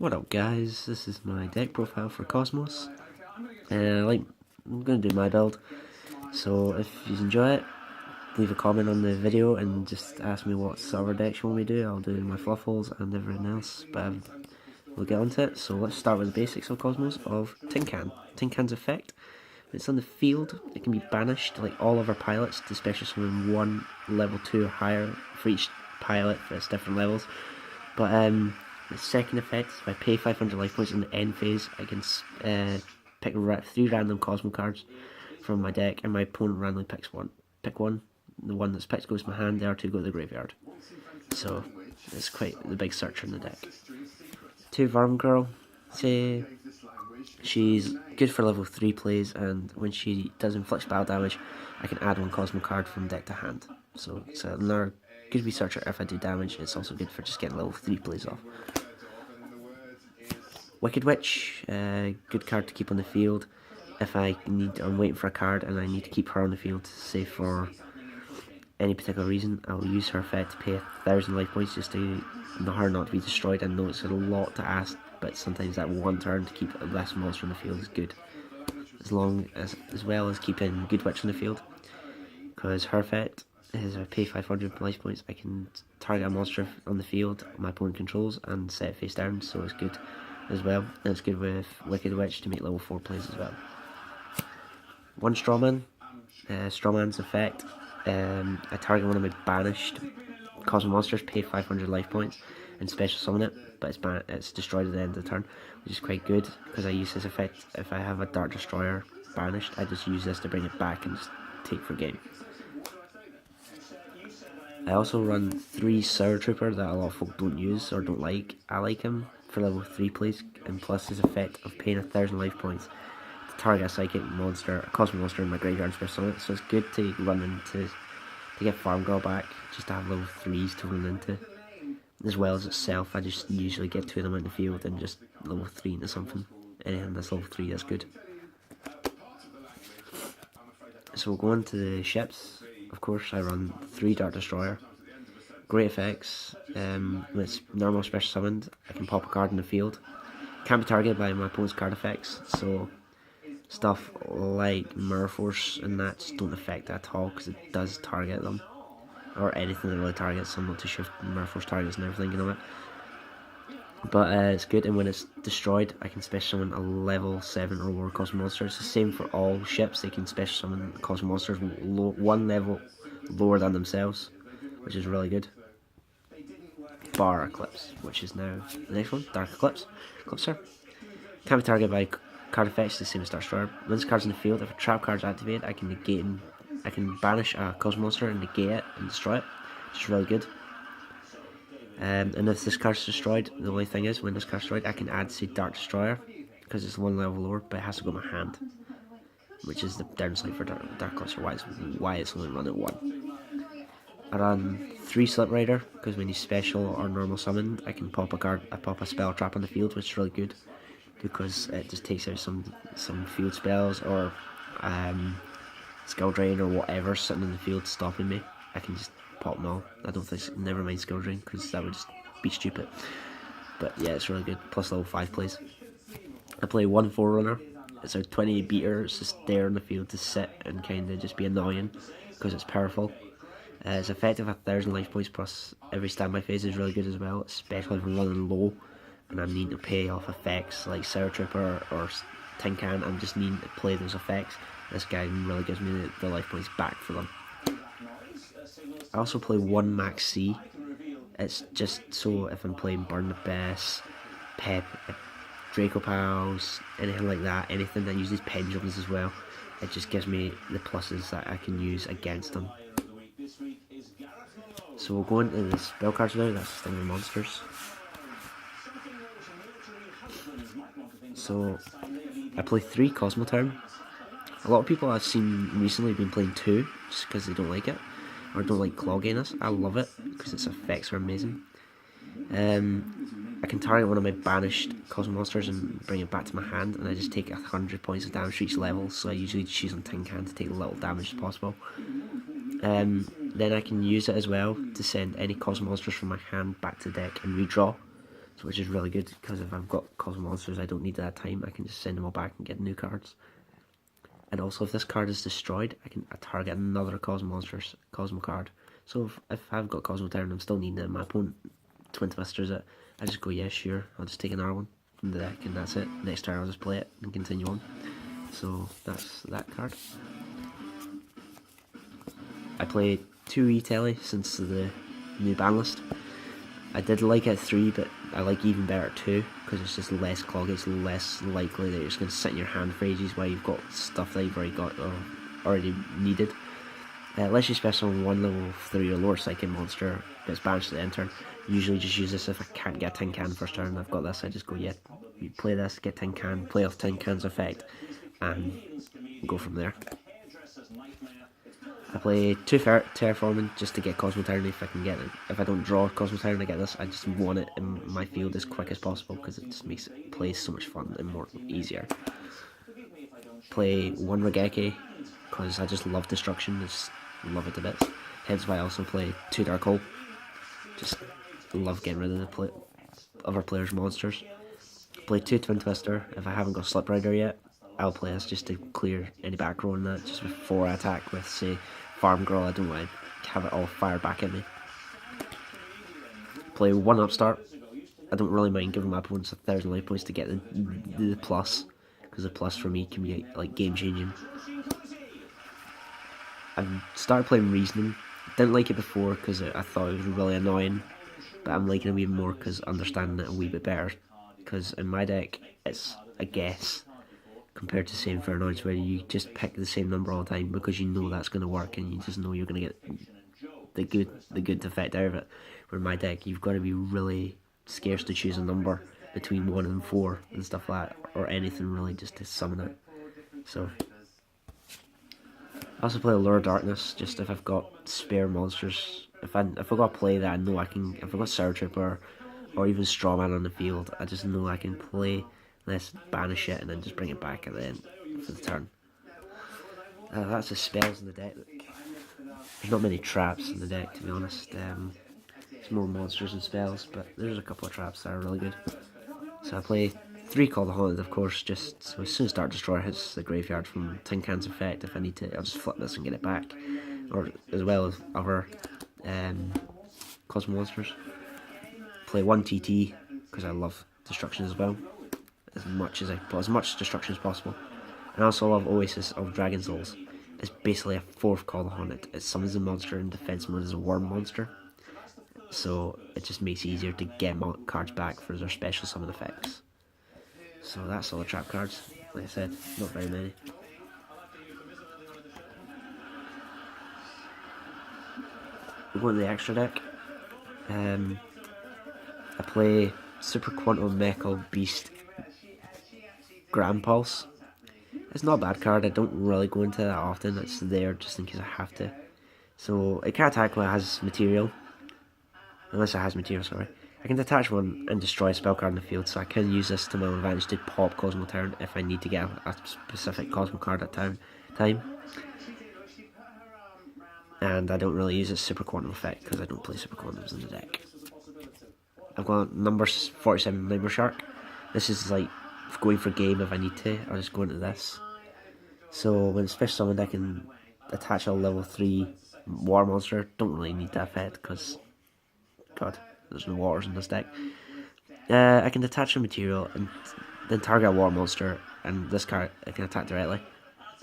What up guys, this is my deck profile for Cosmos. I'm going to do my build, so if you enjoy it, leave a comment on the video and just ask me what server decks you want me to do. I'll do my fluffles and everything else, but we'll get onto it. So let's start with the basics of Cosmos of Tin Can. Tin Can's effect: when it's on the field, it can be banished like all of our pilots to special summon one level 2 or higher for each pilot that's different levels. But the second effect, if I pay 500 life points in the end phase, I can pick 3 random Kozmo cards from my deck, and my opponent randomly picks one. Pick one, the one that's picked goes to my hand, the other 2 go to the graveyard. So it's quite the big searcher in the deck. 2 Varm Girl, say she's good for level 3 plays, and when she does inflict battle damage, I can add 1 Kozmo card from deck to hand. So it's another good researcher if I do damage. It's also good for just getting level 3 plays off. Wicked Witch, good card to keep on the field. If I'm waiting for a card and I need to keep her on the field, say for any particular reason, I'll use her effect to pay 1,000 life points just to her not to be destroyed. I know it's a lot to ask, but sometimes that one turn to keep less monster on the field is good. As well as keeping Good Witch on the field, because her effect is I pay 500 life points, I can target a monster on the field my opponent controls and set it face down, so it's good as well. And it's good with Wicked Witch to make level 4 plays as well. 1 Strawman. Strawman's effect, I target one of my banished Kozmo monsters, pay 500 life points and special summon it, but it's destroyed at the end of the turn, which is quite good because I use this effect if I have a Dark Destroyer banished. I just use this to bring it back and just take for game. I also run 3 Sour Trooper that a lot of folk don't use or don't like. I like him for level 3 plays, and plus his effect of paying 1,000 life points to target a psychic monster, a Kozmo monster in my graveyard special summon it. So it's good to run into to get Farm Girl back, just to have level 3s to run into. As well as itself, I just usually get 2 of them in the field and just level 3 into something. Anything that's level 3 is good. So we'll go on to the ships. Of course, I run 3 Dark Destroyer. Great effects. When it's normal special summoned, I can pop a card in the field. Can't be targeted by my opponent's card effects, so stuff like Mirror Force and that just don't affect that at all, because it does target them. Or anything that really targets them, not to shift Mirror Force targets and everything, you know it. But it's good, and when it's destroyed, I can special summon a level 7 or lower Kozmo monster. It's the same for all ships, they can special summon Kozmo monsters 1 level lower than themselves, which is really good. Bar Eclipse, which is now the next one, Dark Eclipse. Eclipser. Can't be targeted by card effects, the same as Dark Destroyer. When this card's in the field, if a trap card's activated, I can banish a Kozmo monster and negate it and destroy it, which is really good. And if this card's destroyed, the only thing is, when this card's destroyed, I can add, say, Dark Destroyer, because it's 1 level lower, but it has to go in my hand, which is the downside for Dark Eclipser, why it's only run at 1. I run 3 Slip Rider, because when you special or normal summoned, I can pop a spell trap on the field, which is really good, because it just takes out some field spells or Skill Drain or whatever sitting in the field stopping me. I can just pop them all. I don't think, never mind Skill Drain, because that would just be stupid. But yeah, it's really good, plus level 5 plays. I play 1 Forerunner. It's a 20 beater, it's just there in the field to sit and kind of just be annoying, because it's powerful. It's effective 1,000 life points plus every standby phase is really good as well, especially if I'm running low and I'm needing to pay off effects like Sour Trooper or Tin Can. I'm just needing to play those effects. This guy really gives me the life points back for them. I also play 1 Max C. It's just so if I'm playing Burn the Best, Pep, Draco Pals, anything like that, anything that uses pendulums as well, it just gives me the pluses that I can use against them. So we'll go into the spell cards now, that's Stinger Monsters. So I play 3 Kozmo Turn. A lot of people I've seen recently been playing 2 just because they don't like it, or don't like Claw Gainers. I love it because its effects are amazing. I can target one of my banished Kozmo monsters and bring it back to my hand, and I just take 100 points of damage for each level, so I usually choose on Tin Can to take as little damage as possible. Then I can use it as well to send any Kozmo monsters from my hand back to the deck and redraw. which is really good because if I've got Kozmo monsters I don't need that time, I can just send them all back and get new cards. And also if this card is destroyed, I can target another Kozmo card. So if I've got Kozmo turn, I'm still needing it, my opponent Twin Twisters it, I just go, yeah, sure, I'll just take another one from the deck and that's it. Next turn I'll just play it and continue on. So that's that card. I play 2 E-Telly since the new ban list. I did like it at 3, but I like even better at 2 because it's just less cloggy. It's less likely that you're just going to sit in your hand for ages while you've got stuff that you've already got or already needed. Unless you special on 1 level 3 or lower psychic monster gets banished to the end turn. Usually just use this if I can't get a Tin Can first turn. I've got this, I just go, yeah, you play this, get Tin Can, play off Tin Can's effect, and go from there. I play 2 Terraforming just to get Kozmo Tyrant if I can get it. If I don't draw Kozmo Tyrant, I get this. I just want it in my field as quick as possible because it just makes it play so much fun and more easier. Play 1 Regeki because I just love destruction, just love it to bits. Hence why I also play 2 Dark Hole. Just love getting rid of the other players' monsters. Play 2 Twin Twister. If I haven't got Slip Rider yet, I'll play this just to clear any back row in that, just before I attack with, say, Farm Girl. I don't want to have it all fired back at me. Play 1 Upstart. I don't really mind giving my opponents 1,000 life points to get the plus, because the plus for me can be like game changing. I've started playing Reasoning. Didn't like it before because I thought it was really annoying, but I'm liking it even more because understanding it a wee bit better. Because in my deck, it's a guess compared to saying for annoyance where you just pick the same number all the time because you know that's going to work and you just know you're going to get the good effect out of it. Where in my deck, you've got to be really scarce to choose a number between 1 and 4 and stuff like that, or anything really, just to summon it. So I also play Lure of Darkness just if I've got spare monsters. If I've got a play that I know I can, if I've got Sour Trooper or even Strawman on the field, I just know I can play this, banish it, and then just bring it back at the end for the turn. That's the spells in the deck. There's not many traps in the deck, to be honest. It's more monsters and spells, but there's a couple of traps that are really good. So I play 3 Call the Haunted, of course, just so as soon as Dark Destroyer hits the graveyard from Tin Can's effect, if I need to, I'll just flip this and get it back. Or as well as other Kozmo monsters. Play 1 TT, because I love destruction as well. As much destruction as possible. And I also love Oasis of Dragon Souls. It's basically a 4th Call the Haunted. It summons a monster in defense mode as a worm monster. So it just makes it easier to get cards back for their special summon effects. So that's all the trap cards. Like I said, not very many. We go into the extra deck. I play Super Quantum Mecha Beast Grand Pulse. It's not a bad card. I don't really go into that often. It's there just in case I have to. So it can't attack when it has material. Unless it has material, sorry. I can detach one and destroy a spell card in the field, so I can use this to my own advantage to pop Kozmo turn if I need to get a specific Kozmo card at time. And I don't really use its Super Quantum effect because I don't play Super Quantums in the deck. I've got number 47 Nightmare Shark. This is like going for game if I need to. I'll just go into this. So when it's special summoned, I can attach a level 3 water monster. Don't really need that effect because, God, there's no waters in this deck. I can detach a material and then target a water monster, and this card I can attack directly.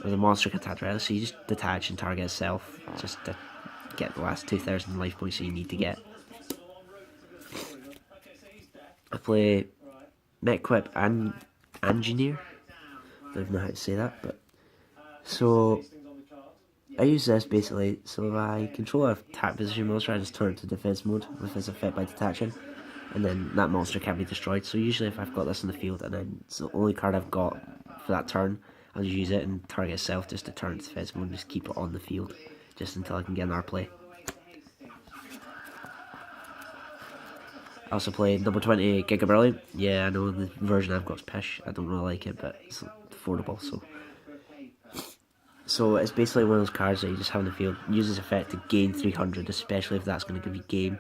Or the monster can attack directly, so you just detach and target itself just to get the last 2,000 life points that you need to get. I play Mech-Whip and Engineer. I don't know how to say that, but so I use this basically, so if I control a attack position monster, I just turn it to defense mode with its effect by detaching, and then that monster can't be destroyed. So usually if I've got this in the field and then it's the only card I've got for that turn, I'll just use it and target itself just to turn it to defense mode and just keep it on the field just until I can get another play. I also played number 20 Giga Brilliant. Yeah, I know the version I've got is pish. I don't really like it, but it's affordable, so it's basically one of those cards that you just have in the field. Uses effect to gain 300, especially if that's going to give you game.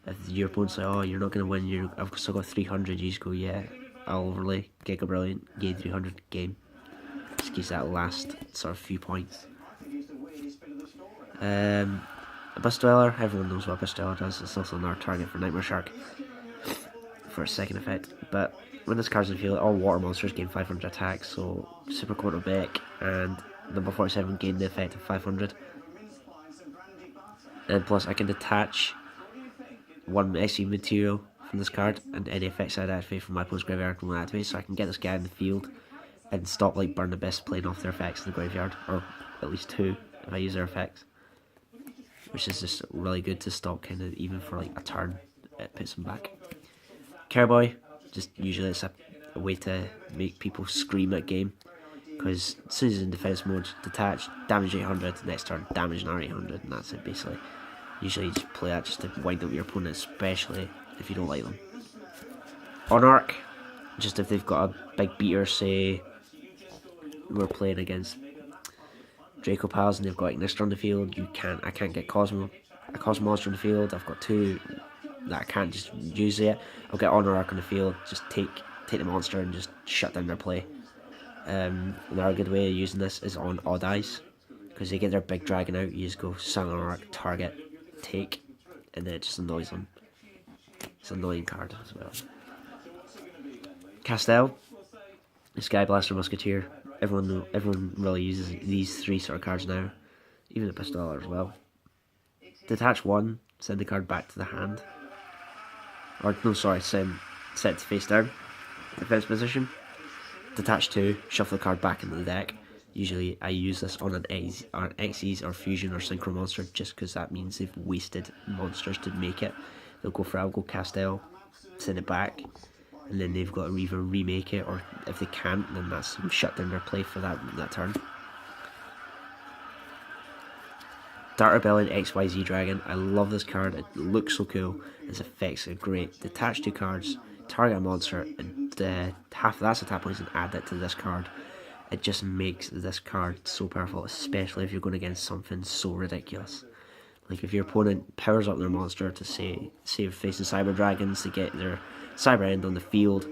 If your opponent's like, oh, you're not going to win, I've still got 300, you just go, yeah, I'll overlay, Giga Brilliant, gain 300, game. Just gives that last sort of few points. Abyss Dweller, everyone knows what Abyss Dweller does. It's also another target for Nightmare Shark for a second effect. But when this card's in the field, all water monsters gain 500 attack, so Super Quantum Beck and number 47 gain the effect of 500. And plus, I can detach one XP material from this card, and any effects I activate from my opponent's graveyard can activate, so I can get this guy in the field and stop like Burn the Abyss playing off their effects in the graveyard, or at least 2 if I use their effects, which is just really good to stop kind of even for like a turn. It puts them back. Carboy, just usually it's a way to make people scream at game, because as soon as it's in defense mode, detach, damage 800, next turn damage another 800, and that's it basically. Usually you just play that just to wind up your opponent, especially if you don't like them. On Arc, just if they've got a big beater, say we're playing against Draco Pals and they've got Ignister on the field, I can't get a Kozmo monster on the field, I've got 2 that I can't just use yet. I'll get Honor Arc on the field, just take the monster and just shut down their play. Another good way of using this is on Odd Eyes, because they get their big dragon out, you just go Silent Arc, target, take, and then it just annoys them. It's an annoying card as well. Castel, Sky Blaster Musketeer. Everyone really uses these 3 sort of cards now, even the Pistola as well. Detach 1, send the card back to the hand. Or no, sorry, set it to face down, defense position. Detach 2, shuffle the card back into the deck. Usually I use this on an Xyz or Fusion or Synchro monster, just because that means they've wasted monsters to make it. They'll go for Castel, send it back, and then they've got to either remake it, or if they can't, then that's shut down their play for that turn. Dart Rebellion XYZ Dragon. I love this card. It looks so cool. Its effects are great. Detach 2 cards, target a monster, and half of that's attack points, and add that to this card. It just makes this card so powerful, especially if you're going against something so ridiculous. Like if your opponent powers up their monster to say facing Cyber Dragons to get their Cyber End on the field,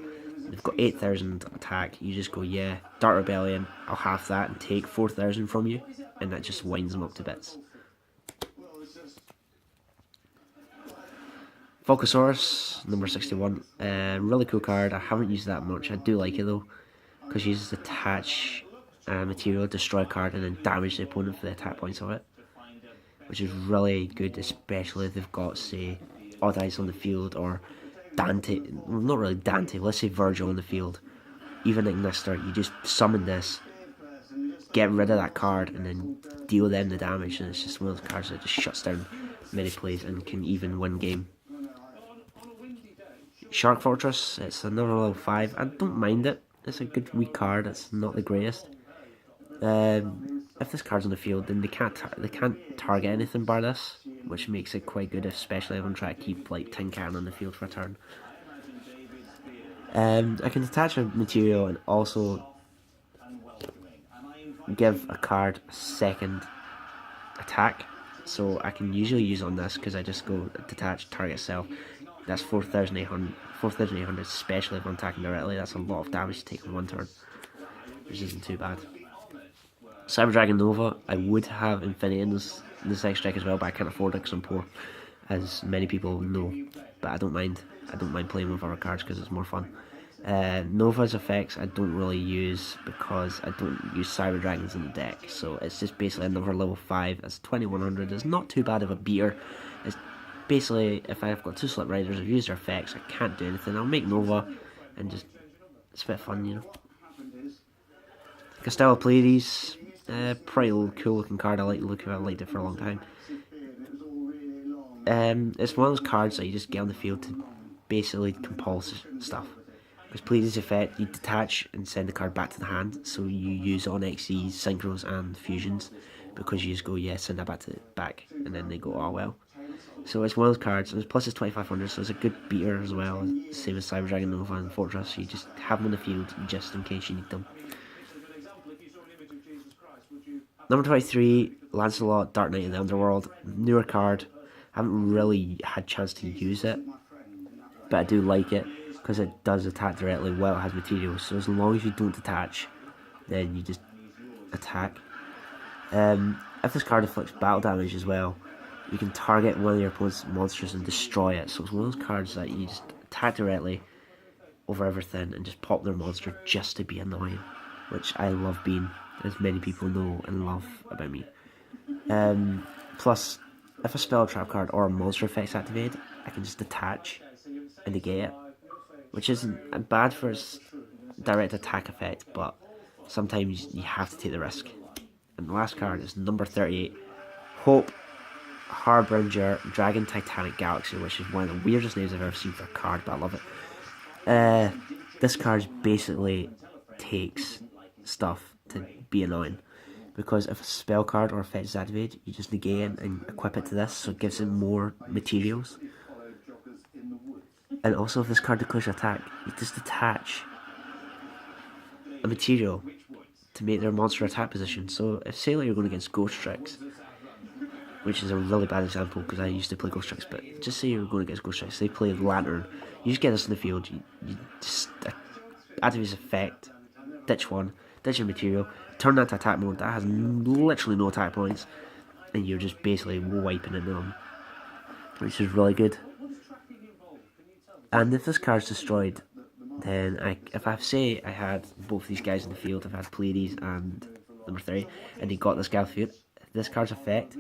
they've got 8,000 attack, you just go, yeah, Dart Rebellion, I'll half that and take 4,000 from you, and that just winds them up to bits. Volcasaurus, number 61, really cool card. I haven't used that much. I do like it though, because you just attach material, destroy a card, and then damage the opponent for the attack points of it, which is really good, especially if they've got, say, Odd Eyes on the field, or Dante, well, not really Dante, let's say Virgil on the field, even Ignister. You just summon this, get rid of that card, and then deal them the damage, and it's just one of those cards that just shuts down many plays and can even win game. Shark Fortress, it's another level 5. I don't mind it. It's a good wee card. It's not the greatest. If this card's on the field, then they can't target anything by this, which makes it quite good, especially if I'm trying to keep like Tin Can on the field for a turn. I can detach a material and also give a card a second attack. So I can usually use on this because I just go detach target self. That's 4,800, especially if I'm attacking directly. That's a lot of damage to take in one turn, which isn't too bad. Cyber Dragon Nova, I would have Infinity in this extra deck as well, but I can't afford it because I'm poor, as many people know. But I don't mind. I don't mind playing with other cards because it's more fun. Nova's effects I don't really use because I don't use Cyber Dragons in the deck, so it's just basically another level 5. It's 2,100. It's not too bad of a beater. It's basically, if I've got 2 Slip Riders, I've used their effects, I can't do anything. I'll make Nova and just, it's a bit fun, you know. Castello Pleiades, pretty cool looking card. I like the look of it. I liked it for a long time. It's one of those cards that you just get on the field to basically compulse stuff. Because Pleiades effect, you detach and send the card back to the hand, so you use it on XCs, Synchros and Fusions, because you just go, yeah, send that back, and then they go, oh well. So it's one of those cards, and plus it's 2,500, so it's a good beater as well, same as Cyber Dragon Nova and Fortress. You just have them on the field just in case you need them. Number 23, Lancelot, Dark Knight of the Underworld, newer card. I haven't really had a chance to use it, but I do like it because it does attack directly while it has materials. So as long as you don't detach, then you just attack. If this card inflicts battle damage as well, you can target one of your opponent's monsters and destroy it. So it's one of those cards that you just attack directly over everything and just pop their monster just to be annoying, which I love being, as many people know and love about me. Plus, if a spell trap card or a monster effect's activated, I can just detach and negate it, which isn't bad for its direct attack effect, but sometimes you have to take the risk. And the last card is number 38, Hope Harbinger Dragon Titanic Galaxy, which is one of the weirdest names I've ever seen for a card, but I love it. This card basically takes stuff to be annoying, because if a spell card or effect is activated, you just negate it and equip it to this, so it gives it more materials. And also, if this card declares an attack, you just attach a material to make their monster attack position. So if, say, like, you're going against Ghost Tricks, which is a really bad example because I used to play Ghost Tricks, but just say you're going against Ghost Tricks, they play Lantern, you just get this in the field, you just activate this effect, ditch one, ditch your material, turn that to attack mode, that has literally no attack points, and you're just basically wiping it on, which is really good. And if this card's destroyed, then if I say I had both these guys in the field, if I had Pleiades and number 3, and he got this guy off the field, this card's effect,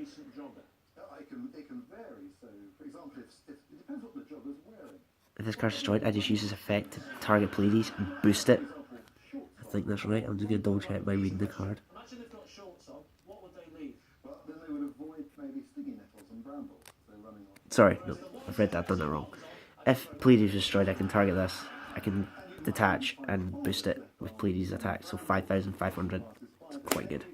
if this card's destroyed, I just use this effect to target Pleiades and boost it. I think that's right. I'm just going to double check by reading the card. Sorry, no, I've read that, done that wrong. If Pleiades is destroyed, I can target this. I can detach and boost it with Pleiades attack, so 5,500. It's quite good.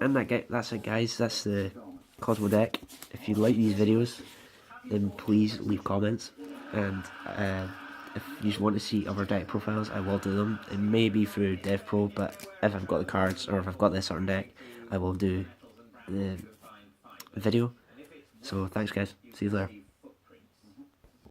And that's it, guys. That's the Kozmo deck. If you like these videos, then please leave comments. And if you want to see other deck profiles, I will do them. It may be through DevPro, but if I've got the cards or if I've got this certain deck, I will do the video. So thanks, guys. See you later.